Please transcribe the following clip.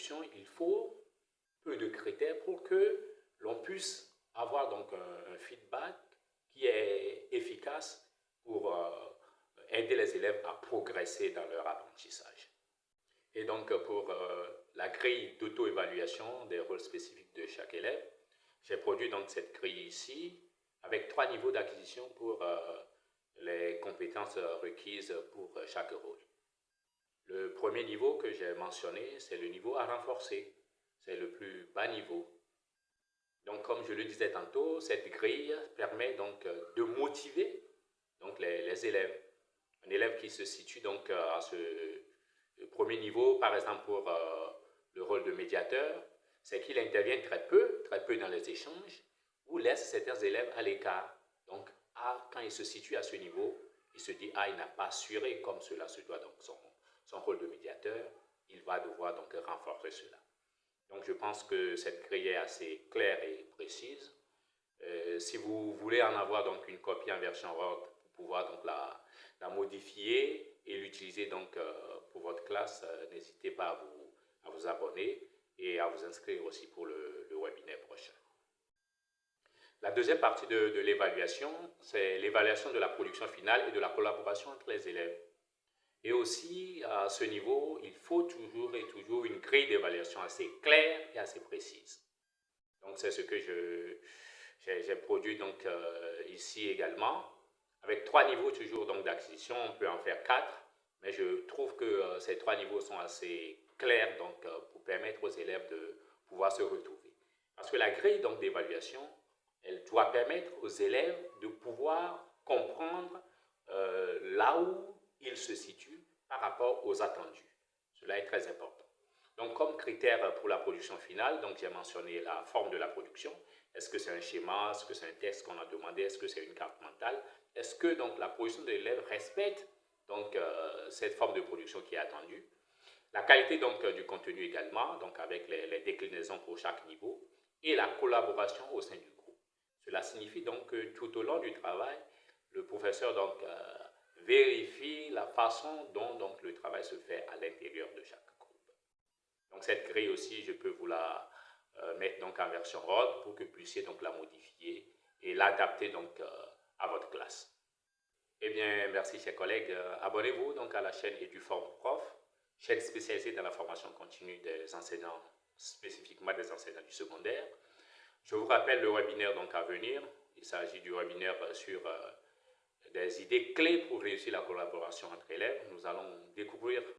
production, il faut peu de critères pour que l'on puisse avoir donc un feedback qui est efficace pour aider les élèves à progresser dans leur apprentissage. Et donc pour la grille d'auto-évaluation des rôles spécifiques de chaque élève, j'ai produit donc cette grille ici avec 3 niveaux d'acquisition pour les compétences requises pour chaque rôle. Le premier niveau que j'ai mentionné, c'est le niveau à renforcer. C'est le plus bas niveau. Donc, comme je le disais tantôt, cette grille permet donc de motiver donc, les élèves. Un élève qui se situe donc à ce premier niveau, par exemple pour le rôle de médiateur, c'est qu'il intervient très peu dans les échanges, ou laisse certains élèves à l'écart. Donc, quand il se situe à ce niveau, il se dit, il n'a pas assuré comme cela se doit donc son rôle de médiateur, il va devoir donc renforcer cela. Donc, je pense que cette grille est assez claire et précise. Si vous voulez en avoir donc une copie en version Word pour pouvoir donc la modifier et l'utiliser donc pour votre classe, n'hésitez pas à vous abonner et à vous inscrire aussi pour le webinaire prochain. La deuxième partie de l'évaluation, c'est l'évaluation de la production finale et de la collaboration entre les élèves. Et aussi, à ce niveau, il faut toujours une grille d'évaluation assez claire et assez précise. Donc, c'est ce que j'ai produit donc, ici également. Avec 3 niveaux toujours d'acquisition, on peut en faire 4, mais je trouve que ces 3 niveaux sont assez clairs donc, pour permettre aux élèves de pouvoir se retrouver. Parce que la grille d'évaluation, elle doit permettre aux élèves de pouvoir comprendre là où ils se situent par rapport aux attendus. Cela est très important. Donc, comme critère pour la production finale, j'ai mentionné la forme de la production. Est-ce que c'est un schéma? Est-ce que c'est un texte qu'on a demandé? Est-ce que c'est une carte mentale? Est-ce que donc, la production de l'élève respecte donc, cette forme de production qui est attendue? La qualité donc, du contenu également, donc avec les déclinaisons pour chaque niveau, et la collaboration au sein du groupe. Cela signifie donc que tout au long du travail, le professeur donc, vérifie la façon dont donc, le travail se fait à l'intérieur de chaque groupe. Donc cette grille aussi, je peux vous la mettre donc en version Word pour que vous puissiez donc la modifier et l'adapter donc à votre classe. Eh bien, merci chers collègues. Abonnez-vous donc à la chaîne EduForm Prof, chaîne spécialisée dans la formation continue des enseignants, spécifiquement des enseignants du secondaire. Je vous rappelle le webinaire donc à venir. Il s'agit du webinaire sur des idées clés pour réussir la collaboration entre élèves. Nous allons découvrir